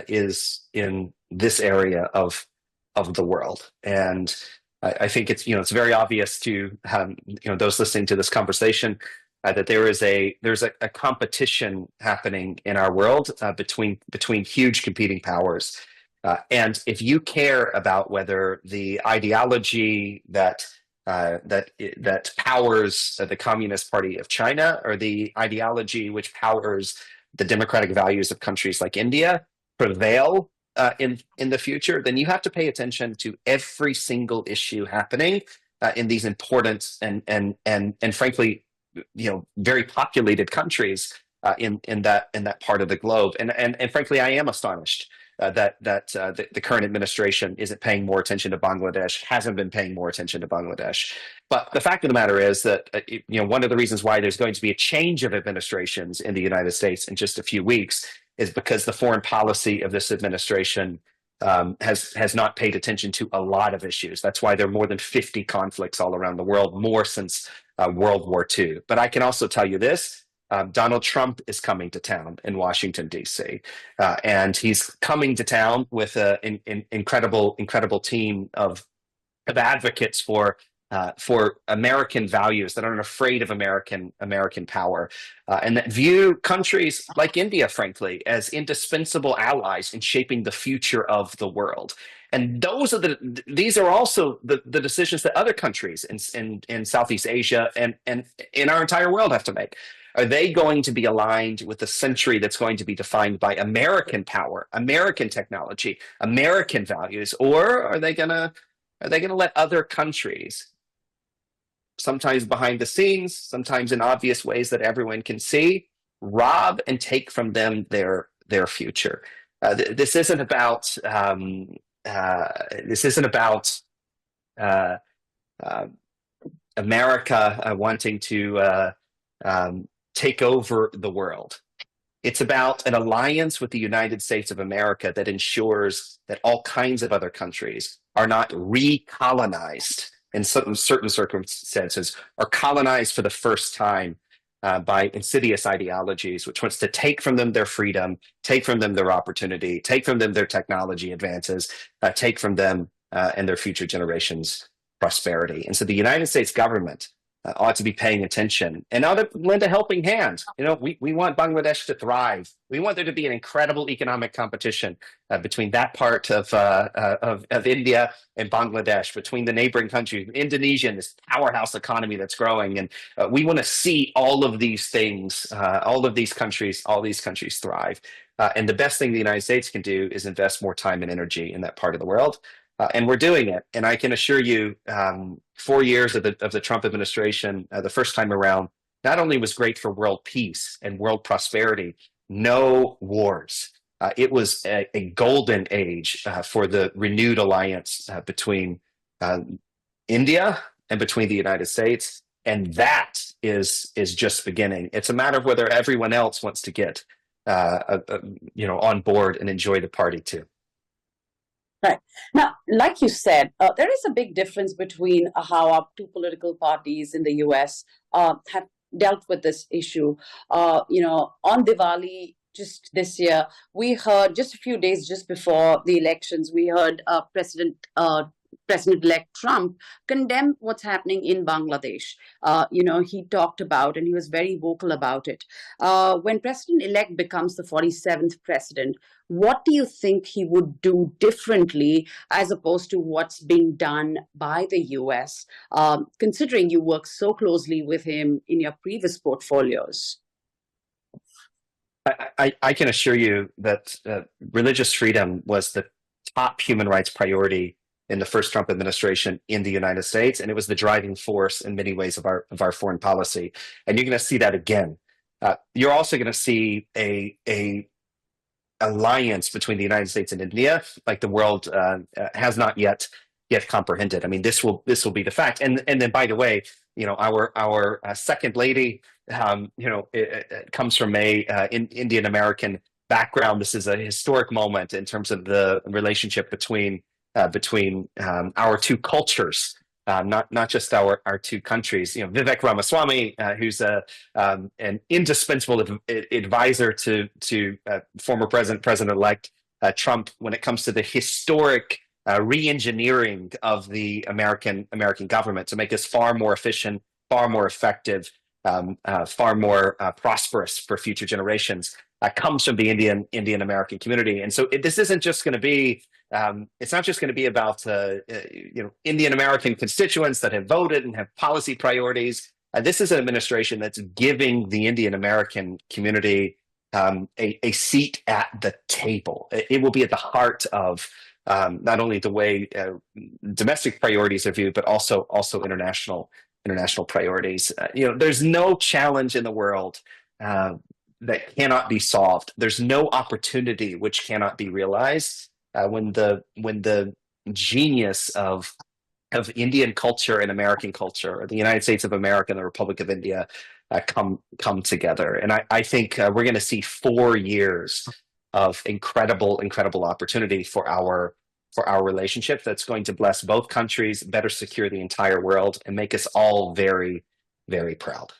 is in this area of the world. And I think it's very obvious to those listening to this conversation that there's a competition happening in our world between huge competing powers. And if you care about whether the ideology that powers the Communist Party of China or the ideology which powers the democratic values of countries like India prevail in the future, then you have to pay attention to every single issue happening in these important and frankly, very populated countries in that part of the globe. And frankly, I am astonished that the current administration isn't paying more attention to Bangladesh, hasn't been paying more attention to Bangladesh. But the fact of the matter is that one of the reasons why there's going to be a change of administrations in the United States in just a few weeks is because the foreign policy of this administration has not paid attention to a lot of issues. That's why there are more than 50 conflicts all around the world, more since World War II. But I can also tell you this. Donald Trump is coming to town in Washington, D.C., and he's coming to town with an incredible team of advocates for American values that aren't afraid of American power, and that view countries like India, frankly, as indispensable allies in shaping the future of the world. And these are also the decisions that other countries in Southeast Asia and in our entire world have to make. Are they going to be aligned with the century that's going to be defined by American power, American technology, American values, or are they gonna let other countries, sometimes behind the scenes, sometimes in obvious ways that everyone can see, rob and take from them their future? This isn't about America wanting to take over the world. It's about an alliance with the United States of America that ensures that all kinds of other countries are not recolonized in certain circumstances, are colonized for the first time by insidious ideologies, which wants to take from them their freedom, take from them their opportunity, take from them their technology advances, take from them and their future generations' prosperity. And so the United States government ought to be paying attention and ought to lend a helping hand. We want Bangladesh to thrive. We want there to be an incredible economic competition between that part of India and Bangladesh, between the neighboring countries, Indonesia, and this powerhouse economy that's growing. And we want to see all of these things, all these countries thrive. And the best thing the United States can do is invest more time and energy in that part of the world. And we're doing it. And I can assure you, 4 years of the Trump administration, the first time around, not only was great for world peace and world prosperity, no wars. It was a golden age for the renewed alliance between India and between the United States. And that is just beginning. It's a matter of whether everyone else wants to get on board and enjoy the party too. Right. Now, like you said, there is a big difference between how our two political parties in the US have dealt with this issue. On Diwali, just this year, we heard, just a few days just before the elections, we heard President-elect Trump condemn what's happening in Bangladesh. He talked about, and he was very vocal about it. When President-elect becomes the 47th president, what do you think he would do differently as opposed to what's being done by the US, considering you work so closely with him in your previous portfolios? I can assure you that religious freedom was the top human rights priority in the first Trump administration in the United States, and it was the driving force in many ways of our foreign policy. And you're going to see that again. You're also going to see a alliance between the United States and India, like the world has not yet comprehended. I mean, this will be the fact. And then, by the way, our second lady, it comes from a Indian American background. This is a historic moment in terms of the relationship between our two cultures, not just our two countries. Vivek Ramaswamy, who's an indispensable advisor to former President-elect Trump when it comes to the historic re-engineering of the American government to make us far more efficient, far more effective, far more prosperous for future generations, comes from the Indian American community. And so this isn't just going to be it's not just going to be about Indian American constituents that have voted and have policy priorities. This is an administration that's giving the Indian American community a seat at the table. It will be at the heart of not only the way domestic priorities are viewed, but also international priorities. There's no challenge in the world that cannot be solved. There's no opportunity which cannot be realized when the genius of Indian culture and American culture, or the United States of America and the Republic of India, come together. And I think we're going to see 4 years of incredible opportunity for our relationship that's going to bless both countries, better secure the entire world, and make us all very, very proud.